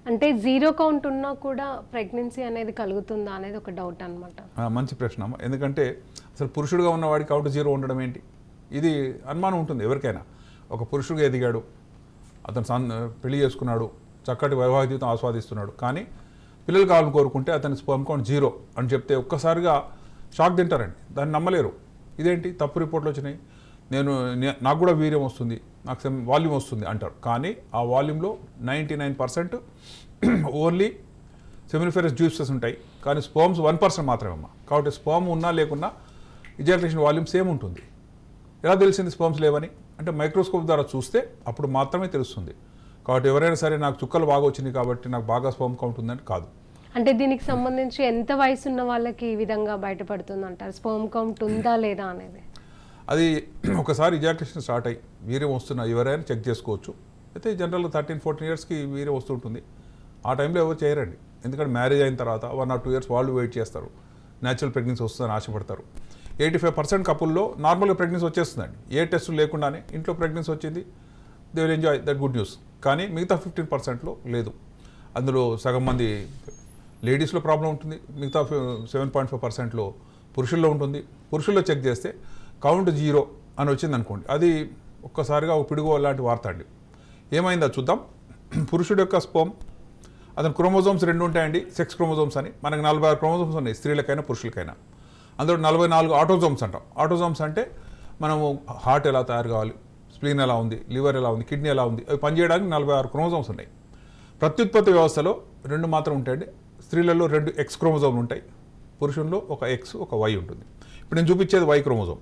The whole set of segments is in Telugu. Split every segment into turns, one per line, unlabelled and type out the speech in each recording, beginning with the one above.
అంటే జీరో కౌంట్ ఉన్నా కూడా ప్రెగ్నెన్సీ అనేది కలుగుతుందా అనేది ఒక డౌట్ అనమాట.
మంచి ప్రశ్న. ఎందుకంటే అసలు పురుషుడుగా ఉన్నవాడికి కౌంట్ జీరో ఉండడం ఏంటి? ఇది అనుమానం ఉంటుంది ఎవరికైనా. ఒక పురుషుడిగా ఎదిగాడు, అతను పెళ్లి చేసుకున్నాడు, చక్కటి వైవాహిక జీవితం ఆస్వాదిస్తున్నాడు, కానీ పిల్లలు కావాలని కోరుకుంటే అతని స్పర్మ్ కౌంట్ జీరో అని చెప్తే ఒక్కసారిగా షాక్ తింటారండి, దాన్ని నమ్మలేరు. ఇదేంటి తప్పు రిపోర్ట్లు వచ్చినాయి, నాకు కూడా వీర్యం వస్తుంది, నాకు వాల్యూమ్ వస్తుంది అంటారు. కానీ ఆ వాల్యూమ్లో 99% ఓన్లీ సెమినిఫెరస్ జ్యూసెస్ ఉంటాయి, కానీ స్పర్మ్స్ 1% మాత్రమే అమ్మా. కాబట్టి స్పర్మ్ ఉన్నా లేకున్నా ఇజాక్యులేషన్ వాల్యూమ్ సేమ్ ఉంటుంది. ఎలా తెలిసింది స్పర్మ్స్ లేవని? అంటే మైక్రోస్కోప్ ద్వారా చూస్తే అప్పుడు మాత్రమే తెలుస్తుంది. కాబట్టి ఎవరైనా సరే నాకు చుక్కలు బాగా వచ్చినాయి కాబట్టి నాకు బాగా స్పర్మ్ కౌంట్ ఉందని కాదు.
అంటే దీనికి సంబంధించి ఎంత వయసు ఉన్న వాళ్ళకి ఈ విధంగా బయటపడుతుంది అంటారు, స్పర్మ్ కౌంట్ ఉందా లేదా అనేది?
అది ఒకసారి ఇజాక్యులేషన్ స్టార్ట్ అయ్యి వీర్యం వస్తున్న ఎవరైనా చెక్ చేసుకోవచ్చు. అయితే జనరల్గా 13-14 ఇయర్స్కి వీర్యం వస్తుంటుంది. ఆ టైంలో ఎవరు చేయరండి, ఎందుకంటే మ్యారేజ్ అయిన తర్వాత 1 or 2 years వాళ్ళు వెయిట్ చేస్తారు, న్యాచురల్ ప్రెగ్నెన్సీ వస్తుందని ఆశపడతారు. 85% కపుల్లో నార్మల్గా ప్రెగ్నెన్సీ వచ్చేస్తుందండి, ఏ టెస్టులు లేకుండానే ఇంట్లో ప్రెగ్నెన్సీ వచ్చింది, they will enjoy that good news. కానీ మిగతా 15%లో లేదు. అందులో సగం మంది లేడీస్లో ప్రాబ్లం ఉంటుంది, మిగతా 7.5%లో పురుషుల్లో ఉంటుంది. పురుషుల్లో చెక్ చేస్తే కౌంట్ జీరో అని వచ్చింది అనుకోండి, అది ఒక్కసారిగా ఒక పిడుగు లాంటి వార్త అండి. ఏమైందో చూద్దాం. పురుషుడు యొక్క స్పర్మ్, అతని క్రోమోజోమ్స్ 2 ఉంటాయండి, సెక్స్ క్రోమోజోమ్స్ అని. మనకు 46 క్రోమోజోమ్స్ ఉన్నాయి స్త్రీలకైనా పురుషులకైనా. అందులో 44 ఆటోజోమ్స్ అంటాం. ఆటోజోమ్స్ అంటే మనము హార్ట్ ఎలా తయారు కావాలి, స్ప్లీన్ ఎలా ఉంది, లివర్ ఎలా ఉంది, కిడ్నీ ఎలా ఉంది, అవి పనిచేయడానికి 46 క్రోమోజోమ్స్ ఉన్నాయి. ప్రత్యుత్పత్తి వ్యవస్థలో 2 మాత్రం ఉంటాయండి. స్త్రీలలో 2 ఎక్స్ క్రోమోజోమ్లు ఉంటాయి, పురుషుల్లో ఒక ఎక్స్ ఒక వై ఉంటుంది. ఇప్పుడు నేను చూపించేది వై క్రోమోజోమ్.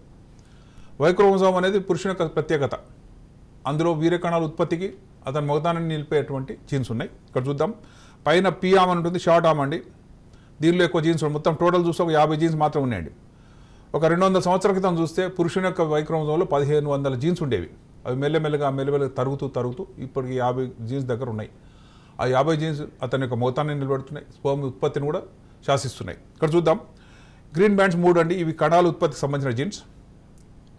వై క్రోమోజోమ్ అనేది పురుషుని యొక్క ప్రత్యేకత. అందులో వీర్యకణాల ఉత్పత్తికి అతని మగతాన్ని నిలిపేటువంటి జీన్స్ ఉన్నాయి. ఇక్కడ చూద్దాం, పైన పీ ఆమ్ అని ఉంటుంది, షార్ట్ ఆమ్ అండి. దీనిలో ఎక్కువ జీన్స్ ఉన్నాయి, మొత్తం టోటల్ చూస్తే ఒక 50 జీన్స్ మాత్రం ఉన్నాయండి. ఒక 200 సంవత్సరాల క్రితం చూస్తే పురుషుని యొక్క వై క్రోమోజోమ్లో 1500 జీన్స్ ఉండేవి. అవి మెల్లమెల్లగా తరుగుతూ ఇప్పటికి 50 జీన్స్ దగ్గర ఉన్నాయి. ఆ 50 జీన్స్ అతని యొక్క మగతాన్ని నిలబెడుతున్నాయి, స్పర్మ్ ఉత్పత్తిని కూడా శాసిస్తున్నాయి. ఇక్కడ చూద్దాం, గ్రీన్ బ్యాండ్స్ 3 అండి, ఇవి కణాల ఉత్పత్తికి సంబంధించిన genes.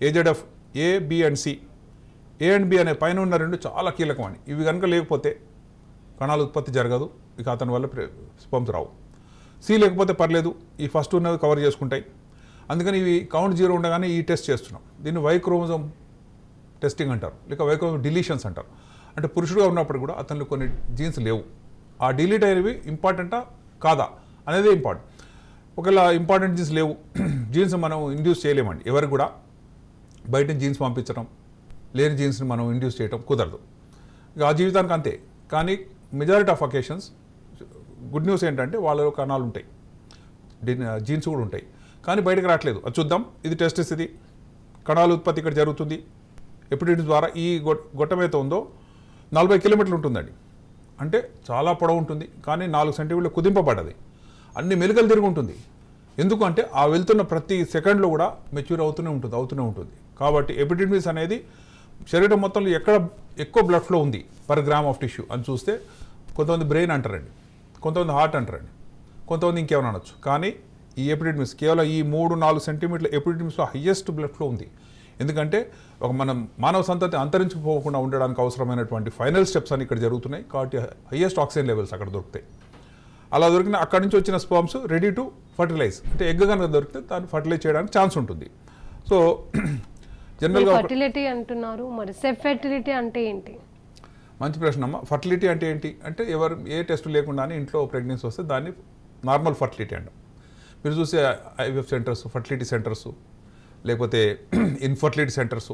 AZF A, B and C. A and B అనే పైన ఉన్న 2 చాలా కీలకం అండి. ఇవి కనుక లేకపోతే కణాల ఉత్పత్తి జరగదు, ఇక అతని వల్ల స్పర్మ్స్ రావు. సి లేకపోతే పర్లేదు, ఈ ఫస్ట్ ఉన్నవి కవర్ చేసుకుంటాయి. అందుకని ఇవి కౌంట్ జీరో ఉండగానే ఈ టెస్ట్ చేస్తున్నాం. దీన్ని వై క్రోమోజోమ్ టెస్టింగ్ అంటారు, లేక వై క్రోమోజోమ్ డిలీషన్స్ అంటారు. అంటే పురుషుడుగా ఉన్నప్పుడు కూడా అతనిలో కొన్ని జీన్స్ లేవు. ఆ డిలీట్ అయినవి ఇంపార్టెంటా కాదా అనేది ఇంపార్టెంట్. ఒకవేళ ఇంపార్టెంట్ జీన్స్ లేవు, జీన్స్ మనం ఇండ్యూస్ చేయలేమండి. ఎవరికి కూడా బయట జీన్స్ పంపించడం, లేని జీన్స్ని మనం ఇండ్యూస్ చేయడం కుదరదు. ఇక ఆ జీవితానికి అంతే. కానీ majority of occasions good news ఏంటంటే వాళ్ళలో కణాలు ఉంటాయి, జీన్స్ కూడా ఉంటాయి, కానీ బయటకు రావట్లేదు. అది చూద్దాం. ఇది టెస్ట్ స్థితి. కణాల ఉత్పత్తి ఇక్కడ జరుగుతుంది ఎపిడిడిమిస్ ద్వారా. ఈ గొట్టమైతే ఉందో 40 కిలోమీటర్లు ఉంటుందండి, అంటే చాలా పొడవు ఉంటుంది, కానీ 4 సెంటీమీటర్లు కుదింపబడ్డది. అన్ని మెలికలు తిరిగి ఉంటుంది. ఎందుకంటే ఆ వెళ్తున్న ప్రతి సెకండ్లో కూడా మెచ్యూర్ అవుతూనే ఉంటుంది. కాబట్టి ఎపిడిడిమిస్ అనేది శరీరం మొత్తంలో ఎక్కడ ఎక్కువ బ్లడ్ ఫ్లో ఉంది పర్ గ్రామ్ ఆఫ్ టిష్యూ అని చూస్తే కొంతమంది బ్రెయిన్ అంటారండి, కొంతమంది హార్ట్ అంటారండి, కొంతమంది ఇంకేమైనా అనొచ్చు. కానీ ఈ ఎపిడిడిమిస్ కేవలం ఈ 3-4 సెంటీమీటర్ల ఎపిడిడిమిస్లో హయ్యెస్ట్ బ్లడ్ ఫ్లో ఉంది. ఎందుకంటే ఒక మనం మానవ సంతతి అంతరించిపోకుండా ఉండడానికి అవసరమైనటువంటి ఫైనల్ స్టెప్స్ అని ఇక్కడ జరుగుతున్నాయి. కాబట్టి హయ్యెస్ట్ ఆక్సిజన్ లెవెల్స్ అక్కడ దొరుకుతాయి. అలా దొరికిన అక్కడి నుంచి వచ్చిన స్పర్మ్స్ రెడీ టు ఫర్టిలైజ్, అంటే ఎగ్ కనుక దొరికితే దాన్ని ఫర్టిలైజ్ చేయడానికి ఛాన్స్ ఉంటుంది. సో జనరల్గా
ఫర్టిలిటీ అంటున్నారు, మరి సెల్ఫ్ ఫర్టిలిటీ అంటే ఏంటి?
మంచి ప్రశ్న అమ్మ. ఫర్టిలిటీ అంటే ఏంటి అంటే ఏ టెస్ట్ లేకుండానే ఇంట్లో ప్రెగ్నెన్సీ వస్తే దాన్ని నార్మల్ ఫర్టిలిటీ అంటాం. మీరు చూసే ఐవీఎఫ్ సెంటర్స్, ఫర్టిలిటీ సెంటర్స్, లేకపోతే ఇన్ఫర్టిలిటీ సెంటర్స్,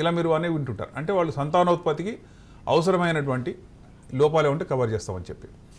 ఇలా మీరు అనేవి వింటుంటారు. అంటే వాళ్ళు సంతానోత్పత్తికి అవసరమైనటువంటి లోపాలు ఉంటే కవర్ చేస్తామని చెప్పి.